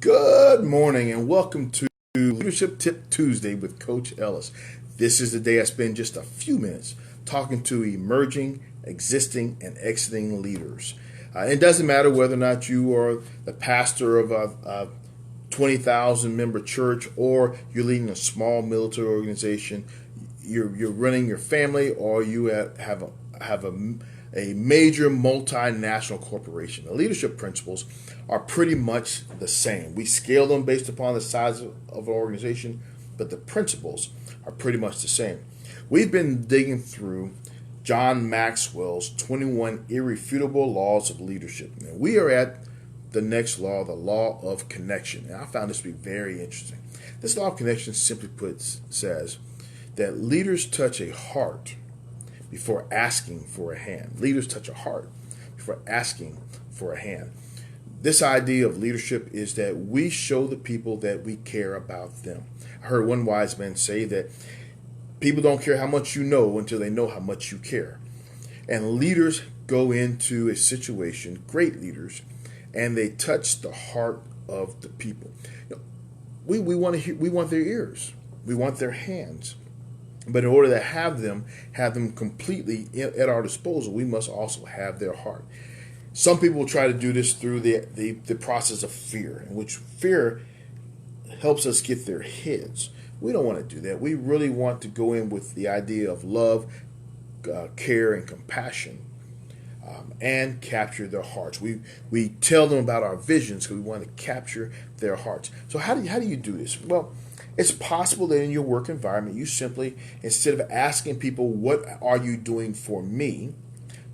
Good morning and welcome to Leadership Tip Tuesday with Coach Ellis. This is the day I spend just a few minutes talking to emerging, existing, and exiting leaders. It doesn't matter whether or not you are the pastor of a 20,000 member church or you're leading a small military organization, you're running your family, or you have a major multinational corporation. The leadership principles are pretty much the same. We scale them based upon the size of an organization, but the principles are pretty much the same. We've been digging through John Maxwell's 21 Irrefutable Laws of Leadership. And we are at the next law, the law of connection. And I found this to be very interesting. This law of connection, simply put, says that leaders touch a heart before asking for a hand. Leaders touch a heart before asking for a hand. This idea of leadership is that we show the people that we care about them. I heard one wise man say that people don't care how much you know until they know how much you care. And leaders go into a situation, great leaders, and they touch the heart of the people. We want their ears. We want their hands. But in order to have them completely at our disposal, we must also have their heart. Some people will try to do this through the process of fear, in which fear helps us get their heads. We don't want to do that. We really want to go in with the idea of love, care, and compassion, and capture their hearts. We tell them about our visions because we want to capture their hearts. So how do you do this? Well, it's possible that in your work environment, you simply, instead of asking people, what are you doing for me?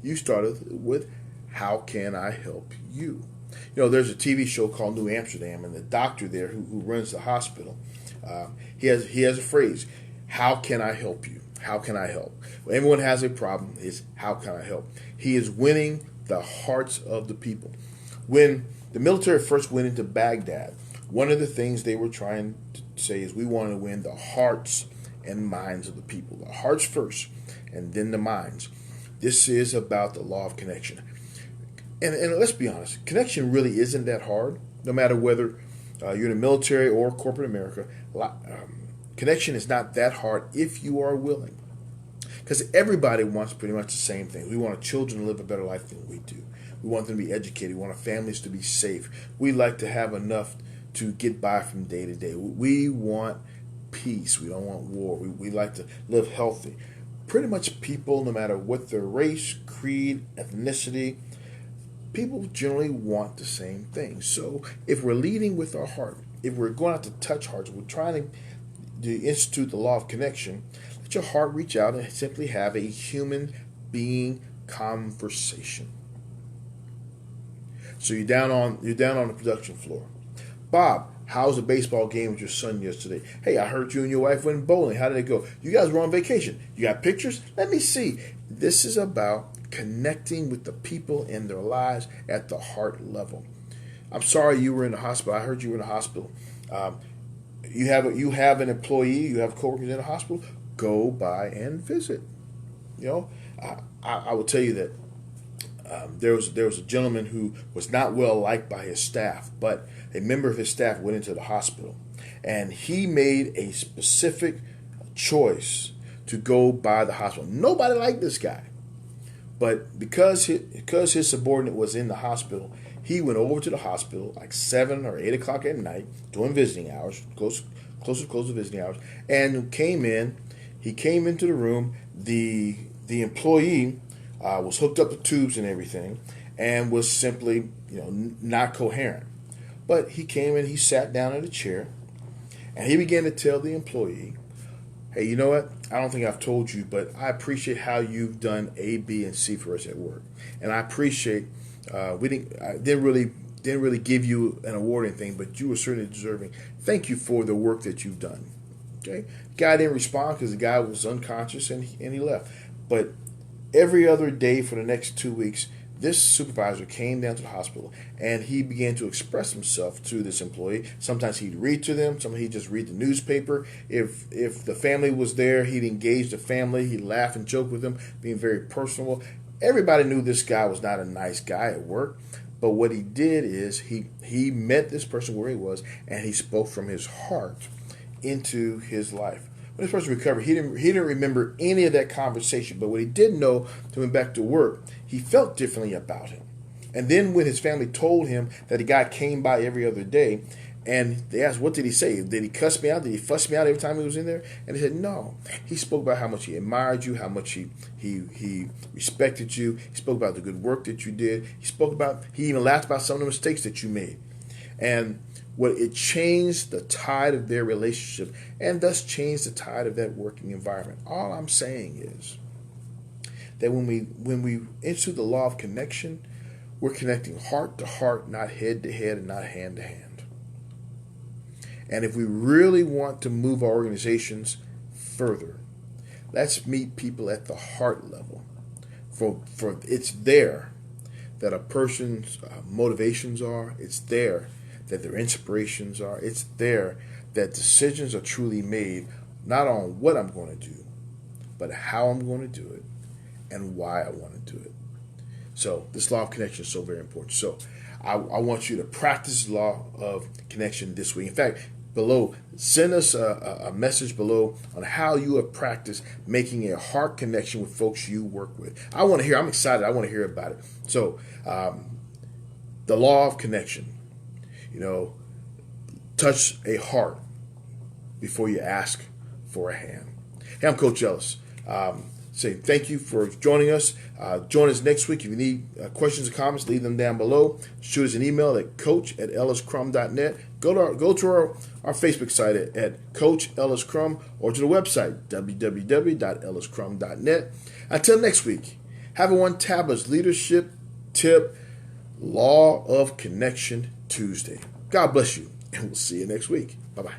You started with, how can I help you? There's a TV show called New Amsterdam, and the doctor there who runs the hospital, he has a phrase, how can I help you? How can I help? When everyone has a problem, is how can I help? He is winning the hearts of the people. When the military first went into Baghdad, one of the things they were trying to say is we want to win the hearts and minds of the people. The hearts first, and then the minds. This is about the law of connection. And let's be honest, connection really isn't that hard, no matter whether you're in the military or corporate America. Connection is not that hard if you are willing. Because everybody wants pretty much the same thing. We want our children to live a better life than we do. We want them to be educated. We want our families to be safe. We like to have enough to get by from day to day. We want peace. We don't want war. We like to live healthy. Pretty much people, no matter what their race, creed, ethnicity, people generally want the same thing. So if we're leading with our heart, if we're going out to touch hearts, we're trying to institute the law of connection, let your heart reach out and simply have a human being conversation. So you're down on the production floor. Bob, how was the baseball game with your son yesterday? Hey, I heard you and your wife went bowling. How did it go? You guys were on vacation. You got pictures? Let me see. This is about connecting with the people in their lives at the heart level. I'm sorry you were in the hospital. I heard you were in the hospital. You have an employee, you have coworkers in the hospital. Go by and visit. I will tell you that there was a gentleman who was not well liked by his staff, but a member of his staff went into the hospital, and he made a specific choice to go by the hospital. Nobody liked this guy, but because his subordinate was in the hospital, he went over to the hospital like 7 or 8 o'clock at night during visiting hours, close to visiting hours, and came in. He came into the room. The employee was hooked up to tubes and everything, and was simply not coherent. But he came in, he sat down in a chair, and he began to tell the employee, hey, you know what? I don't think I've told you, but I appreciate how you've done A, B, and C for us at work. And I appreciate, I didn't really give you an award or anything, but you were certainly deserving. Thank you for the work that you've done. Okay? Guy didn't respond because the guy was unconscious and he left. But every other day for the next 2 weeks, this supervisor came down to the hospital and he began to express himself to this employee. Sometimes he'd read to them. Sometimes he'd just read the newspaper. If the family was there, he'd engage the family. He'd laugh and joke with them, being very personable. Everybody knew this guy was not a nice guy at work, But what he did is he met this person where he was, and he spoke from his heart into his life. When this person recovered, he didn't remember any of that conversation. But what he did know, coming back to work, he felt differently about him. And then when his family told him that the guy came by every other day, and they asked, what did he say? Did he cuss me out? Did he fuss me out every time he was in there? And they said, no. He spoke about how much he admired you, how much he respected you. He spoke about the good work that you did. He even laughed about some of the mistakes that you made. And it changed the tide of their relationship, and thus changed the tide of that working environment. All I'm saying is that when we enter the law of connection, we're connecting heart to heart, not head to head, and not hand to hand. And if we really want to move our organizations further, let's meet people at the heart level. For it's there that a person's motivations are. It's there that their inspirations are. It's there that decisions are truly made, not on what I'm going to do, but how I'm going to do it and why I want to do it. So this law of connection is so very important. So I want you to practice the law of connection this week. In fact, below, send us a message below on how you have practiced making a heart connection with folks you work with. I want to hear. I'm excited. I want to hear about it. So the law of connection, touch a heart before you ask for a hand. Hey, I'm Coach Ellis. Say thank you for joining us. Join us next week. If you need questions or comments, leave them down below. Shoot us an email at coach@elliscrum.net. Go to our Facebook site at Coach Ellis Crum, or to the website www.elliscrum.net. Until next week, have a one-tablet leadership tip, Law of Connection Tuesday. God bless you, and we'll see you next week. Bye-bye.